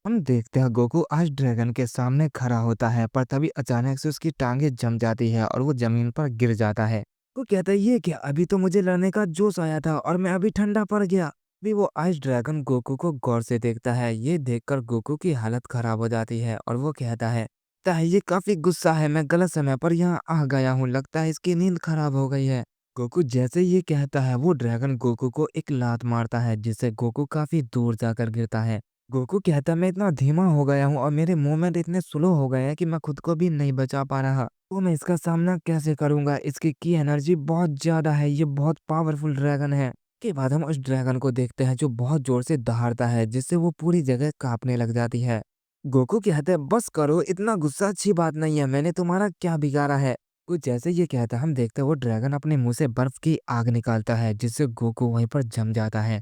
हम देखते हैं गोकू आज ड्रैगन के सामने खड़ा होता है, पर तभी अचानक से उसकी टांगें जम जाती है और वो जमीन पर गिर जाता है। वो कहता है ये क्या, अभी तो मुझे लड़ने का जोश आया था और मैं अभी ठंडा पड़ गया। भी वो आइस ड्रैगन गोकू को गौर से देखता है। ये देखकर गोकू की हालत खराब हो जाती है और वो कहता है ये काफी गुस्सा है, मैं गलत समय पर यहाँ आ गया हूँ, लगता है इसकी नींद खराब हो गई है। गोकू जैसे ये कहता है वो ड्रैगन गोकू को एक लात मारता है, जिससे गोकू काफी दूर जाकर गिरता है। गोकू कहता मैं इतना धीमा हो गया हूँ और मेरे मूवमेंट इतने स्लो हो गए हैं कि मैं खुद को भी नहीं बचा पा रहा। तो मैं इसका सामना कैसे करूंगा, इसकी की एनर्जी बहुत ज्यादा है, ये बहुत पावरफुल ड्रैगन है। के बाद हम उस ड्रैगन को देखते हैं जो बहुत जोर से दहाड़ता है, जिससे वो पूरी जगह कांपने लग जाती है। गोकू कहते हैं बस करो, इतना गुस्सा अच्छी बात नहीं है, मैंने तुम्हारा क्या बिगाड़ा है। कुछ जैसे ये कहता है हम देखते हैं वो ड्रैगन अपने मुंह से बर्फ की आग निकालता है, जिससे गोकू वहीं पर जम जाता है।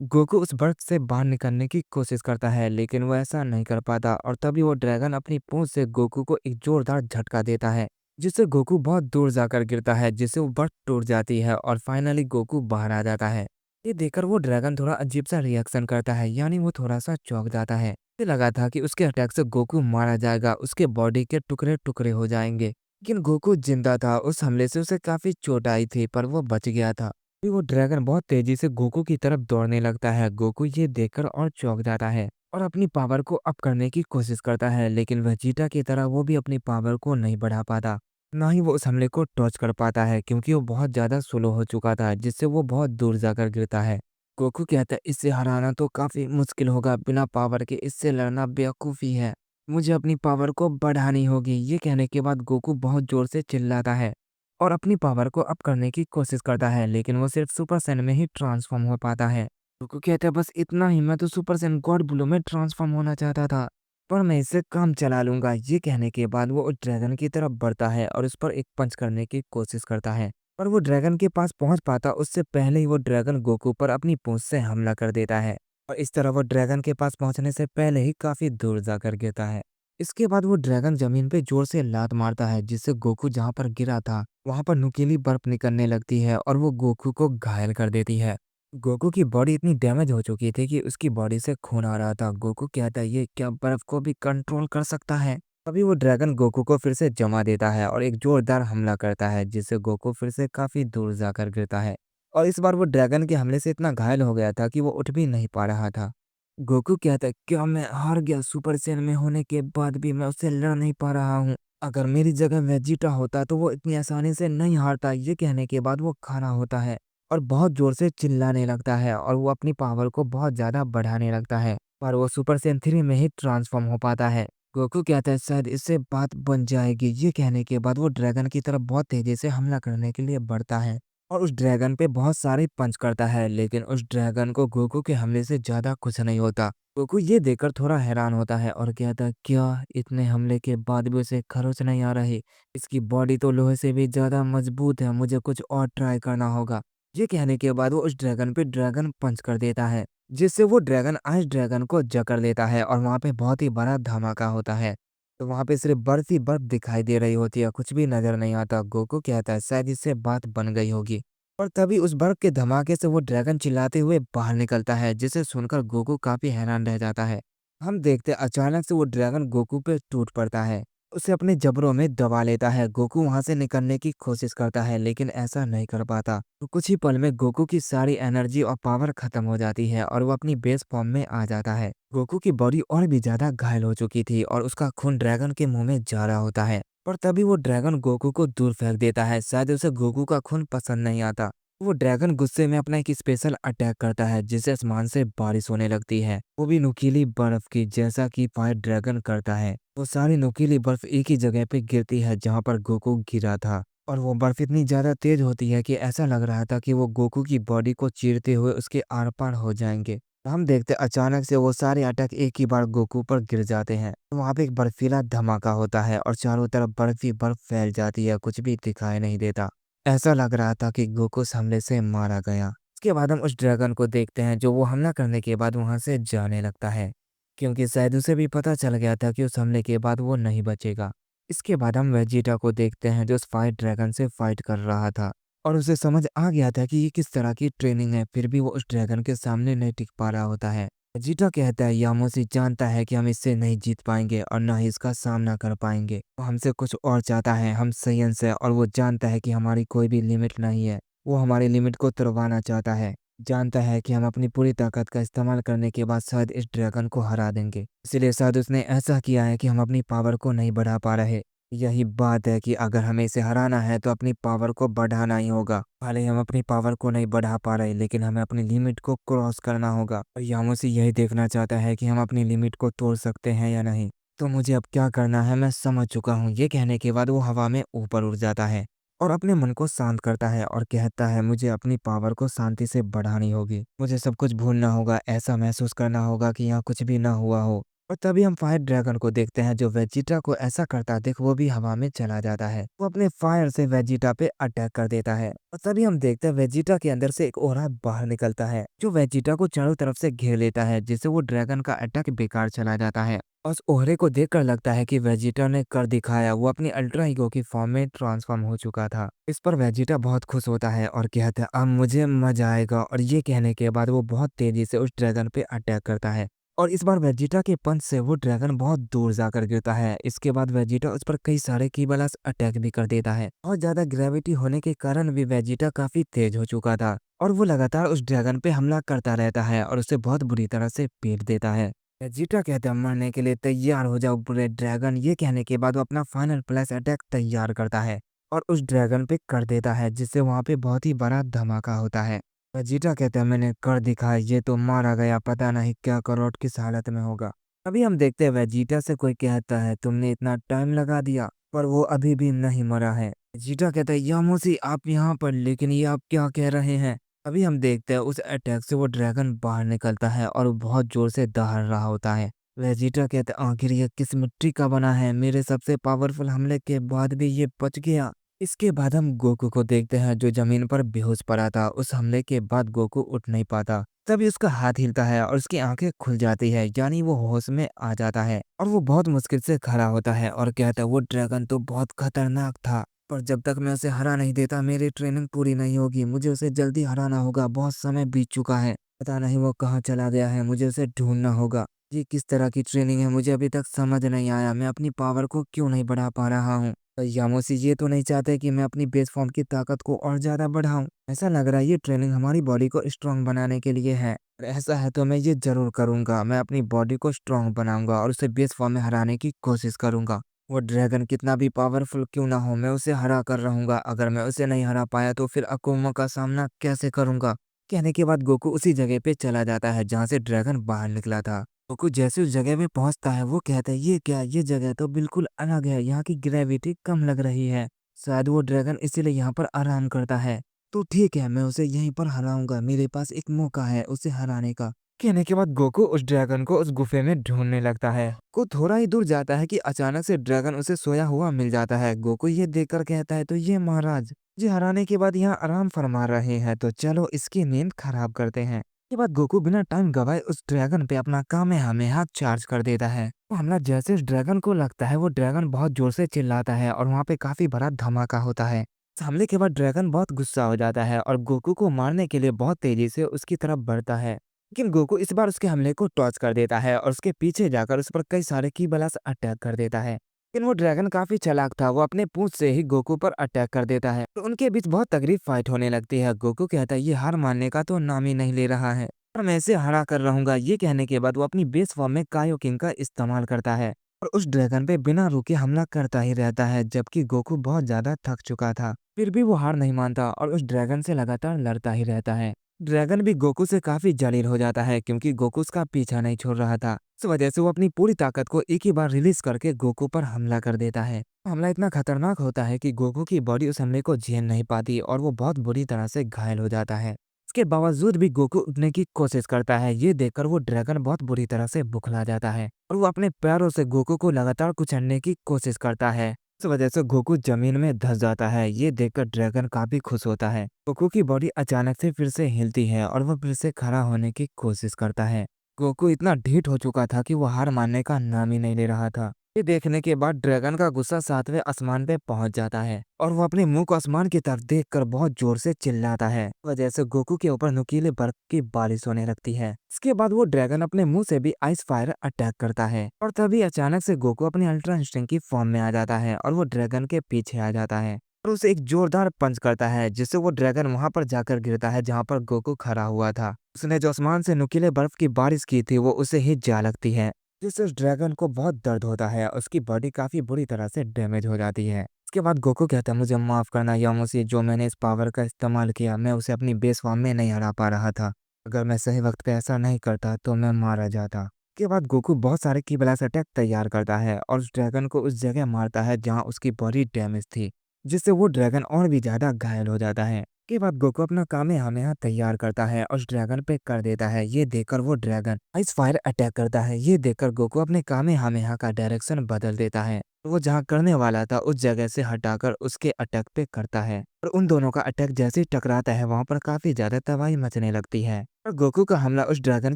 गोकू उस बर्फ से बाहर निकलने की कोशिश करता है, लेकिन वो ऐसा नहीं कर पाता और तभी वो ड्रैगन अपनी पूंछ से गोकू को एक जोरदार झटका देता है, जिससे गोकू बहुत दूर जाकर गिरता है, जिससे वो बर्फ टूट जाती है और फाइनली गोकू बाहर आ जाता है। ये देखकर वो ड्रैगन थोड़ा अजीब सा रिएक्शन करता है, यानी वो थोड़ा सा चौंक जाता है। उसे लगा था कि उसके अटैक से गोकू मारा जाएगा, उसके बॉडी के टुकड़े टुकड़े हो जाएंगे, लेकिन गोकू जिंदा था। उस हमले से उसे काफी चोट आई थी, पर वो बच गया था। फिर वो ड्रैगन बहुत तेजी से गोकू की तरफ दौड़ने लगता है। गोकू ये देखकर और चौंक जाता है और अपनी पावर को अप करने की कोशिश करता है, लेकिन वह चीटा की तरह वो भी अपनी पावर को नहीं बढ़ा पाता। ना ही वो उस हमले को टॉच कर पाता है, क्योंकि वो बहुत ज्यादा स्लो हो चुका था, जिससे वो बहुत दूर जाकर गिरता है। गोकू कहता है इससे हराना तो काफी मुश्किल होगा, बिना पावर के इससे लड़ना बेवकूफी है, मुझे अपनी पावर को बढ़ानी होगी। ये कहने के बाद गोकू बहुत जोर से चिल्लाता है और अपनी पावर को अप करने की कोशिश करता है, लेकिन वो सिर्फ सुपर सैन में ही ट्रांसफॉर्म हो पाता है। गोकू कहता है बस इतना ही, मैं तो सुपर सैन गॉड ब्लू में ट्रांसफॉर्म होना चाहता था, पर मैं इससे काम चला लूंगा। ये कहने के बाद वो उस ड्रैगन की तरफ बढ़ता है और उस पर एक पंच करने की कोशिश करता है, पर वो ड्रैगन के पास पहुंच पाता उससे पहले ही वो ड्रैगन गोकू पर अपनी पूंछ से हमला कर देता है और इस तरह वो ड्रैगन के पास पहुंचने से पहले ही काफी दूर जाकर गिरता है। इसके बाद वो ड्रैगन जमीन पे जोर से लात मारता है, जिससे गोकू जहां पर गिरा था वहां पर नुकीली बर्फ निकलने लगती है और वो गोकू को घायल कर देती है। गोकू की बॉडी इतनी डैमेज हो चुकी थी कि उसकी बॉडी से खून आ रहा था। गोकू कहता है ये क्या बर्फ को भी कंट्रोल कर सकता है। तभी वो ड्रैगन गोकू को फिर से जमा देता है और एक जोरदार हमला करता है, जिससे गोकू फिर से काफी दूर जाकर गिरता है और इस बार वो ड्रैगन के हमले से इतना घायल हो गया था कि वो उठ भी नहीं पा रहा था। गोकू कहता है क्या मैं हार गया, सुपर सैयन में होने के बाद भी मैं उससे लड़ नहीं पा रहा हूँ। अगर मेरी जगह वेजिटा होता तो वो इतनी आसानी से नहीं हारता। ये कहने के बाद वो खड़ा होता है और बहुत जोर से चिल्लाने लगता है और वो अपनी पावर को बहुत ज्यादा बढ़ाने लगता है, पर वो सुपर सैयन 3 में ही ट्रांसफॉर्म हो पाता है। गोकू कहता है शायद इससे बात बन जाएगी। ये कहने के बाद वो ड्रैगन की तरफ बहुत तेजी से हमला करने के लिए बढ़ता है और उस ड्रैगन पे बहुत सारे पंच करता है, लेकिन उस ड्रैगन को गोकू के हमले से ज्यादा कुछ नहीं होता। गोकू ये देखकर थोड़ा हैरान होता है और कहता है क्या इतने हमले के बाद भी उसे खरोच नहीं आ रही, इसकी बॉडी तो लोहे से भी ज्यादा मजबूत है, मुझे कुछ और ट्राई करना होगा। ये कहने के बाद वो उस ड्रैगन पे ड्रैगन पंच कर देता है, जिससे वो ड्रैगन आइस ड्रैगन को जकड़ लेता है और वहां पे बहुत ही बड़ा धमाका होता है। तो वहां पे सिर्फ बर्फ ही बर्फ दिखाई दे रही होती है, कुछ भी नजर नहीं आता। गोकू कहता है शायद इससे बात बन गई होगी और तभी उस बर्फ के धमाके से वो ड्रैगन चिल्लाते हुए बाहर निकलता है, जिसे सुनकर गोकू काफी हैरान रह जाता है। हम देखते अचानक से वो ड्रैगन गोकू पे टूट पड़ता है, उसे अपने जबड़ों में दबा लेता है। गोकू वहां से निकलने की कोशिश करता है, लेकिन ऐसा नहीं कर पाता। तो कुछ ही पल में गोकू की सारी एनर्जी और पावर खत्म हो जाती है और वो अपनी बेस फॉर्म में आ जाता है। गोकू की बॉडी और भी ज्यादा घायल हो चुकी थी और उसका खून ड्रैगन के मुंह में जा रहा होता है, पर तभी वो ड्रैगन गोकू को दूर फेंक देता है, शायद उसे गोकू का खून पसंद नहीं आता। वो ड्रैगन गुस्से में अपना एक स्पेशल अटैक करता है, जिससे आसमान से बारिश होने लगती है, वो भी नुकीली बर्फ की, जैसा कि फायर ड्रैगन करता है। वो सारी नुकीली बर्फ एक ही जगह पे गिरती है जहाँ पर गोकू गिरा था और वो बर्फ इतनी ज्यादा तेज होती है कि ऐसा लग रहा था कि वो गोकू की बॉडी को चीरते हुए उसके आर पार हो जाएंगे। हम देखते अचानक से वो सारे अटैक एक ही बार गोकू पर गिर जाते हैं। वहां पे एक बर्फीला धमाका होता है और चारों तरफ बर्फ ही बर्फ फैल जाती है, कुछ भी दिखाई नहीं देता। ऐसा लग रहा था कि गोकू उस हमले से मारा गया। इसके बाद हम उस ड्रैगन को देखते हैं जो वो हमला करने के बाद वहां से जाने लगता है, क्योंकि शायद उसे भी पता चल गया था कि उस हमले के बाद वो नहीं बचेगा। इसके बाद हम वेजिटा को देखते हैं जो उस फाइट ड्रैगन से फाइट कर रहा था और उसे समझ आ गया था कि ये किस तरह की ट्रेनिंग है, फिर भी वो उस ड्रैगन के सामने नहीं टिक पा रहा होता है। वेजिटा कहता है यामोसी जानता है कि हम इससे नहीं जीत पाएंगे और ना ही इसका सामना कर पाएंगे। वो हमसे कुछ और चाहता है, हम साइंस है और वो जानता है कि हमारी कोई भी लिमिट नहीं है। वो हमारी लिमिट को तोड़वाना चाहता है। जानता है कि हम अपनी पूरी ताकत का इस्तेमाल करने के बाद शायद इस ड्रैगन को हरा देंगे। इसीलिए शायद उसने ऐसा किया है कि हम अपनी पावर को नहीं बढ़ा पा रहे। यही बात है कि अगर हमें इसे हराना है तो अपनी पावर को बढ़ाना ही होगा। भले ही हम अपनी पावर को नहीं बढ़ा पा रहे लेकिन हमें अपनी लिमिट को क्रॉस करना होगा और यामोसी यही देखना चाहता है कि हम अपनी लिमिट को तोड़ सकते हैं या नहीं। तो मुझे अब क्या करना है मैं समझ चुका हूँ। ये कहने के बाद वो हवा में ऊपर उड़ जाता है और अपने मन को शांत करता है और कहता है मुझे अपनी पावर को शांति से बढ़ानी होगी। मुझे सब कुछ भूलना होगा, ऐसा महसूस करना होगा कि यहाँ कुछ भी ना हुआ हो। और तभी हम फायर ड्रैगन को देखते हैं जो वेजिटा को ऐसा करता देख वो भी हवा में चला जाता है। वो अपने फायर से वेजिटा पे अटैक कर देता है और तभी हम देखते हैं वेजिटा के अंदर से एक ओरा बाहर निकलता है जो वेजिटा को चारों तरफ से घेर लेता है, जिससे वो ड्रैगन का अटैक बेकार चला जाता है। और उस ओहरे को देखकर लगता है कि वेजिटा ने कर दिखाया, वो अपनी अल्ट्रा ईगो की फॉर्म में ट्रांसफॉर्म हो चुका था। इस पर वेजिटा बहुत खुश होता है और कहता है अब मुझे मजा आएगा। और ये कहने के बाद वो बहुत तेजी से उस ड्रैगन पे अटैक करता है और इस बार वेजिटा के पंच से वो ड्रैगन बहुत दूर जाकर गिरता है। इसके बाद वेजिटा उस पर कई सारे की ब्लास्ट अटैक भी कर देता है। बहुत ज्यादा ग्रेविटी होने के कारण भी वेजिटा काफी तेज हो चुका था और वो लगातार उस ड्रैगन पे हमला करता रहता है और उसे बहुत बुरी तरह से पीट देता है। वेजिटा कहता है मरने के लिए तैयार हो जाओ बुरे ड्रैगन। ये कहने के बाद वो अपना फाइनल प्लस अटैक तैयार करता है और उस ड्रैगन पे कर देता है, जिससे वहां पे बहुत ही बड़ा धमाका होता है। वेजिटा कहता है मैंने कर दिखाया, ये तो मारा गया, पता नहीं क्या करोड़ किस हालत में होगा। अभी हम देखते हैं वेजिटा से कोई कहता है तुमने इतना टाइम लगा दिया पर वो अभी भी नहीं मरा है। वेजिटा कहता है यामोसी आप यहाँ पर, लेकिन ये आप क्या कह रहे हैं। अभी हम देखते हैं उस अटैक से वो ड्रैगन बाहर निकलता है और वो बहुत जोर से दहाड़ रहा होता है। वेजिटा कहता है आखिर ये किस मिट्टी का बना है, मेरे सबसे पावरफुल हमले के बाद भी ये बच गया। इसके बाद हम गोकू को देखते हैं जो जमीन पर बेहोश पड़ा था। उस हमले के बाद गोकू उठ नहीं पाता, तभी उसका हाथ हिलता है और उसकी आंखें खुल जाती है, यानी वो होश में आ जाता है और वो बहुत मुश्किल से खड़ा होता है और कहता है वो ड्रैगन तो बहुत खतरनाक था, पर जब तक मैं उसे हरा नहीं देता मेरी ट्रेनिंग पूरी नहीं होगी। मुझे उसे जल्दी हराना होगा, बहुत समय बीत चुका है, पता नहीं वो कहाँ चला गया है, मुझे उसे ढूंढना होगा। ये किस तरह की ट्रेनिंग है मुझे अभी तक समझ नहीं आया, मैं अपनी पावर को क्यों नहीं बढ़ा पा रहा हूँ। यामोसी ये तो नहीं चाहते कि मैं अपनी बेस फॉर्म की ताकत को और ज्यादा बढ़ाऊं। ऐसा लग रहा है ये ट्रेनिंग हमारी बॉडी को स्ट्रांग बनाने के लिए है और ऐसा है तो मैं ये जरूर करूंगा। मैं अपनी बॉडी को स्ट्रांग बनाऊंगा और उसे बेस फॉर्म में हराने की कोशिश करूंगा। वो ड्रैगन कितना भी पावरफुल क्यों ना हो मैं उसे हरा कर रहूंगा। अगर मैं उसे नहीं हरा पाया तो फिर अकुमा का सामना कैसे करूंगा। कहने के बाद गोकू उसी जगह पे चला जाता है जहाँ से ड्रैगन बाहर निकला था। गोकू जैसे उस जगह पे पहुंचता है वो कहता है ये क्या, ये जगह तो बिल्कुल अलग है, यहाँ की ग्रेविटी कम लग रही है, शायद वो ड्रैगन इसीलिए यहाँ पर आराम करता है। तो ठीक है मैं उसे यहीं पर हराऊंगा, मेरे पास एक मौका है उसे हराने का। कहने के बाद गोकू उस ड्रैगन को उस गुफे में ढूंढने लगता है। को थोड़ा ही दूर जाता है कि अचानक से ड्रैगन उसे सोया हुआ मिल जाता है। गोकू ये देखकर कहता है तो ये महाराज जी हराने के बाद यहाँ आराम फरमा रहे हैं, तो चलो इसकी नींद खराब करते हैं। के बाद गोकू बिना टाइम गवाए उस ड्रैगन पे अपना कामेहामेहा चार्ज कर देता है। वो हमला जैसे उस ड्रैगन को लगता है वो ड्रैगन बहुत जोर से चिल्लाता है और वहाँ पे काफी बड़ा धमाका होता है। इस हमले के बाद ड्रैगन बहुत गुस्सा हो जाता है और गोकू को मारने के लिए बहुत तेजी से उसकी तरफ बढ़ता है। लेकिन गोकू इस बार उसके हमले को टॉच कर देता है और उसके पीछे जाकर उस पर कई सारे की ब्लास्ट अटैक कर देता है। लेकिन वो ड्रैगन काफी चालाक था, वो अपने पूंछ से ही गोकू पर अटैक कर देता है तो उनके बीच बहुत तगड़ी फाइट होने लगती है। गोकू कहता है ये हार मानने का तो नाम ही नहीं ले रहा है और मैं इसे हरा कर रहूंगा। ये कहने के बाद वो अपनी बेस फॉर्म में कायोकिंग का इस्तेमाल करता है और उस ड्रैगन पे बिना रुके हमला करता ही रहता है, जबकि गोकू बहुत ज्यादा थक चुका था। फिर भी वो हार नहीं मानता और उस ड्रैगन से लगातार लड़ता ही रहता है। ड्रैगन भी गोकू से काफी जलील हो जाता है क्योंकि गोकू उसका पीछा नहीं छोड़ रहा था। इस वजह से वो अपनी पूरी ताकत को एक ही बार रिलीज करके गोकू पर हमला कर देता है। हमला इतना खतरनाक होता है कि गोकू की बॉडी उस हमले को झेल नहीं पाती और वो बहुत बुरी तरह से घायल हो जाता है। इसके बावजूद भी गोकू उठने की कोशिश करता है। ये देखकर वो ड्रैगन बहुत बुरी तरह से बुखला जाता है और वो अपने पैरों से गोकू को लगातार कुचलने की कोशिश करता है। इस वजह से गोकू जमीन में धंस जाता है। ये देखकर ड्रैगन काफी खुश होता है। गोकू की बॉडी अचानक से फिर से हिलती है और वो फिर से खड़ा होने की कोशिश करता है। गोकू इतना ढीठ हो चुका था कि वो हार मानने का नाम ही नहीं ले रहा था। ये देखने के बाद ड्रैगन का गुस्सा 7वें आसमान पे पहुंच जाता है और वो अपने मुंह को आसमान की तरफ देखकर बहुत जोर से चिल्लाता है। वजह से गोकू के ऊपर नुकीले बर्फ की बारिश होने लगती है। इसके बाद वो ड्रैगन अपने मुंह से भी आइस फायर अटैक करता है और तभी अचानक से गोकू अपनी अल्ट्रा इंस्टिंक्ट की फॉर्म में आ जाता है और वो ड्रैगन के पीछे आ जाता है और उसे एक जोरदार पंच करता है, जिससे वो ड्रैगन वहां पर जाकर गिरता है जहां पर गोकू खड़ा हुआ था। उसने जो आसमान से नुकीले बर्फ की बारिश की थी वो उसे ही जा लगती है, जिससे उस ड्रैगन को बहुत दर्द होता है। उसकी बॉडी काफी बुरी तरह से डैमेज हो जाती है। इसके बाद गोकू कहता है, मुझे माफ करना यामोसी, जो मैंने इस पावर का इस्तेमाल किया, मैं उसे अपनी बेस फॉर्म में नहीं हरा पा रहा था। अगर मैं सही वक्त पे ऐसा नहीं करता तो मैं मारा जाता। के बाद गोकू बहुत सारे की ब्लास्ट अटैक तैयार करता है और उस ड्रैगन को उस जगह मारता है जहां उसकी बॉडी डैमेज थी, जिससे वो ड्रैगन और भी ज्यादा घायल हो जाता है। के बाद गोकू अपना कामेहामेहा तैयार करता है और उस ड्रैगन पे कर देता है। ये देखकर वो ड्रैगन आइस फायर अटैक करता है। ये देखकर गोकू अपने कामेहामेहा का डायरेक्शन बदल देता है। वो जहाँ करने वाला था उस जगह से हटाकर उसके अटैक पे करता है और उन दोनों का अटैक जैसे ही टकराता है वहां पर काफी ज्यादा तबाही मचने लगती है और गोकू का हमला उस ड्रैगन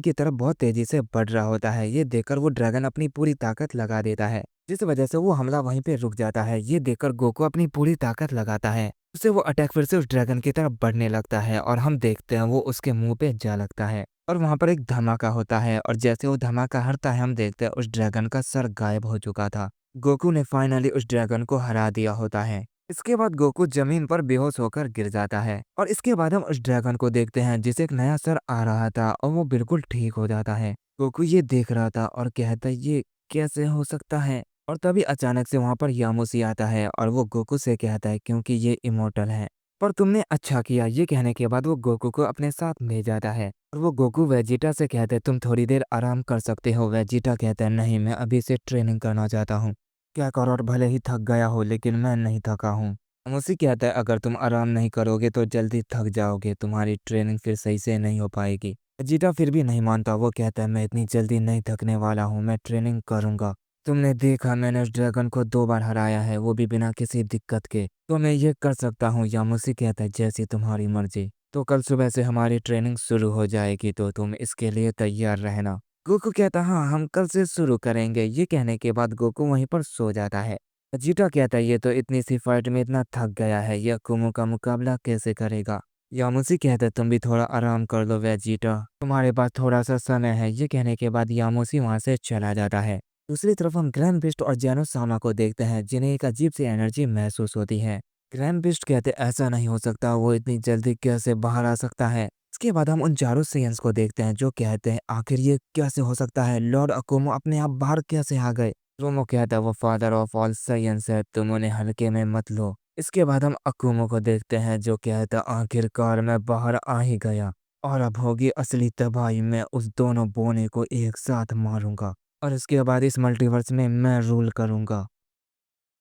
की तरफ बहुत तेजी से बढ़ रहा होता है। ये देखकर वो ड्रैगन अपनी पूरी ताकत लगा देता है, जिस वजह से वो हमला वहीं पे रुक जाता है। ये देखकर गोकू अपनी पूरी ताकत लगाता है, उससे वो अटैक फिर से उस ड्रैगन की तरफ बढ़ने लगता है और हम देखते हैं वो उसके मुंह पे जा लगता है और वहां पर एक धमाका होता है और जैसे वो धमाका हटता है हम देखते हैं उस ड्रैगन का सर गायब हो चुका था। गोकू ने फाइनली उस ड्रैगन को हरा दिया होता है। इसके बाद गोकू जमीन पर बेहोश होकर गिर जाता है और इसके बाद हम उस ड्रैगन को देखते हैं जिसे एक नया सर आ रहा था और वो बिल्कुल ठीक हो जाता है। गोकू ये देख रहा था और कहता है, ये कैसे हो सकता है। और तभी अचानक से वहां पर यामुसी आता है और वो गोकू से कहता है, क्योंकि ये इमोर्टल है। पर तुमने अच्छा किया। ये कहने के बाद वो गोकू को अपने साथ ले जाता है और वो गोकू वेजिटा से कहते हैं, तुम थोड़ी देर आराम कर सकते हो। वेजिटा कहता है, नहीं, मैं अभी से ट्रेनिंग करना चाहता हूँ। क्या करो, और भले ही थक गया हो लेकिन मैं नहीं थका हूँ। यामुसी कहता है, अगर तुम आराम नहीं करोगे तो जल्दी थक जाओगे, तुम्हारी ट्रेनिंग फिर सही से नहीं हो पाएगी। वेजिटा फिर भी नहीं मानता। वो कहता है, मैं इतनी जल्दी नहीं थकने वाला हूँ, मैं ट्रेनिंग करूंगा। तुमने देखा मैंने उस ड्रैगन को 2 बार हराया है, वो भी बिना किसी दिक्कत के, तो मैं ये कर सकता हूँ। यामुसी कहता है, जैसी तुम्हारी मर्जी। तो कल सुबह से हमारी ट्रेनिंग शुरू हो जाएगी, तो तुम इसके लिए तैयार रहना। गोकू कहता, हाँ, हम कल से शुरू करेंगे। ये कहने के बाद गोकू वहीं पर सो जाता है। जीटा कहता है, ये तो इतनी सी फाइट में इतना थक गया है, यह कुमो का मुकाबला कैसे करेगा। यामुसी कहता है, तुम भी थोड़ा आराम कर लो वेजिटा, तुम्हारे पास थोड़ा सा समय है। ये कहने के बाद यामुसी वहां से चला जाता है। दूसरी तरफ हम ग्रैंड बिस्ट और जैनो सामा को देखते हैं, जिन्हें एक अजीब सी एनर्जी महसूस होती है। ग्रैंड बिस्ट कहते, ऐसा नहीं हो सकता, वो इतनी जल्दी कैसे बाहर आ सकता है। इसके बाद हम उन चारों सेयंस को देखते हैं जो कहते हैं, आखिर ये कैसे हो सकता है, लॉर्ड अकुमो अपने आप बाहर कैसे आ गए। रोमो कहता है, वो फादर ऑफ ऑल साइंस है, तुम उन्हें हल्के में मत लो। इसके बाद हम अकुमो को देखते हैं जो कहता है, आखिरकार मैं बाहर आ ही गया और अब होगी असली तबाही, मैं उस दोनों बोने को एक साथ मारूंगा और इसके बाद इस मल्टीवर्स में मैं रूल करूंगा।